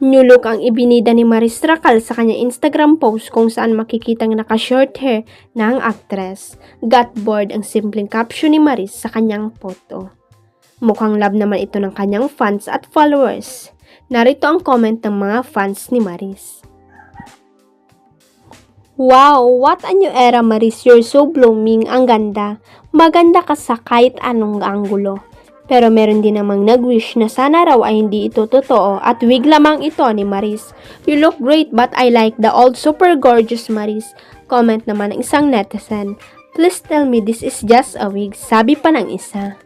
New look ang ibinida ni Maris Racal sa kanyang Instagram post kung saan makikitang naka-short hair na ang actress. Got bored ang simpleng caption ni Maris sa kanyang photo. Mukhang love naman ito ng kanyang fans at followers. Narito ang comment ng mga fans ni Maris. Wow, what a new era Maris, you're so blooming, ang ganda. Maganda ka sa kahit anong anggulo. Pero meron din namang nag-wish na sana raw ay hindi ito totoo at wig lamang ito ni Maris. You look great but I like the old super gorgeous Maris. Comment naman ng isang netizen. Please tell me this is just a wig, sabi pa ng isa.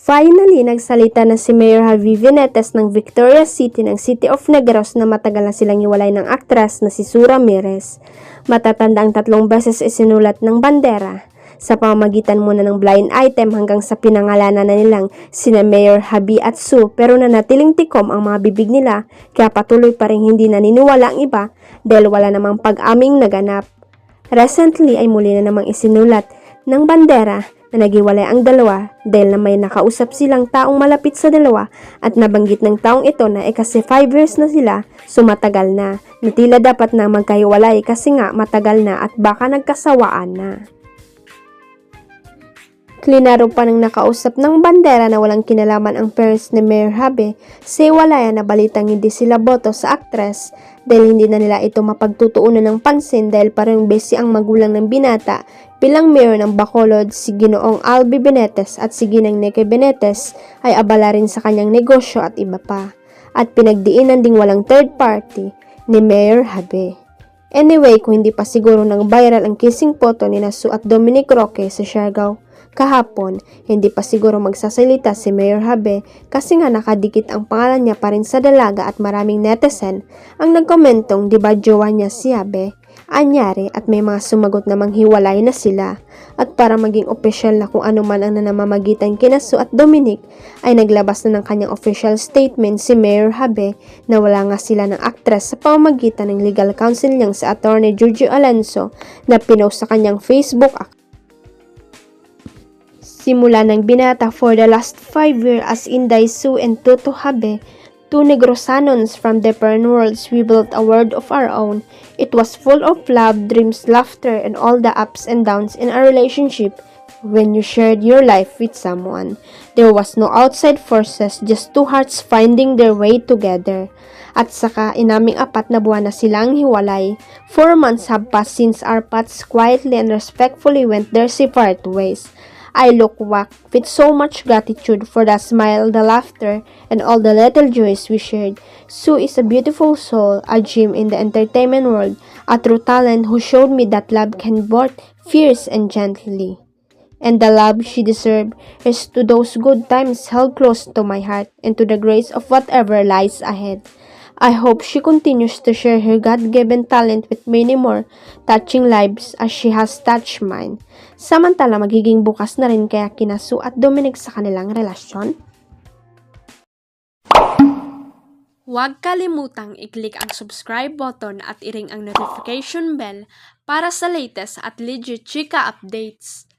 Finally, nagsalita na si Mayor Javi Venetes ng Victorias City ng City of Negros na matagal na silang hiwalay ng aktres na si Sue Ramirez. Matatanda ang 3 beses isinulat ng bandera. Sa pamamagitan muna ng blind item hanggang sa pinangalanan na nilang sina Mayor Javi at Sue pero nanatiling tikom ang mga bibig nila kaya patuloy pa rin hindi naniniwala ang iba dahil wala namang pag-aming naganap. Recently ay muli na namang isinulat ng bandera na naghiwalay ang dalawa dahil na may nakausap silang taong malapit sa dalawa at nabanggit ng taong ito na kasi 5 years na sila sumatagal na tila dapat na magkahiwalay kasi nga matagal na at baka nagkasawaan na. Klinaro pa ng nakausap ng bandera na walang kinalaman ang parents ni Mayor Javi sa hiwalayan na balitang hindi sila boto sa aktres dahil hindi na nila ito mapagtutuunan ng pansin dahil parang busy ang magulang ng binata bilang mayor ng Bacolod. Si Ginoong Albi Benetes at si Ginang Neke Benetes ay abala rin sa kanyang negosyo at iba pa at pinagdiinan ding walang third party ni Mayor Javi. Anyway, kung hindi pa siguro nang viral ang kissing photo ni Sue at Dominic Roque sa Siargao kahapon, hindi pa siguro magsasalita si Mayor Javi kasi nga nakadikit ang pangalan niya pa rin sa dalaga at maraming netizen ang nagkomentong di ba jowa niya si Javi? Anyari at may mga sumagot namang hiwalay na sila. At para maging opisyal na kung ano man ang nanamamagitan kina Sue at Dominic ay naglabas na ng kanyang official statement si Mayor Javi na wala nga sila ng aktres sa pamamagitan ng legal counsel niyang si Attorney Giorgio Alonso na pinost sa kanyang Facebook account. Simula ng binata for the last 5 years as Inday Sue and Toto Javi, 2 Negrosanons from different worlds, we built a world of our own. It was full of love, dreams, laughter, and all the ups and downs in our relationship when you shared your life with someone. There was no outside forces, just 2 hearts finding their way together. At saka inaming 4 na buwan na silang hiwalay. 4 months have passed since our paths quietly and respectfully went their separate ways. I look back with so much gratitude for the smile, the laughter, and all the little joys we shared. Sue is a beautiful soul, a gem in the entertainment world, a true talent who showed me that love can both fierce and gently. And the love she deserved is to those good times held close to my heart and to the grace of whatever lies ahead. I hope she continues to share her God-given talent with many more touching lives as she has touched mine. Samantala, magiging bukas na rin kaya kina Sue at Dominic sa kanilang relasyon. Huwag kalimutang i-click ang subscribe button at i-ring ang notification bell para sa latest at legit chika updates.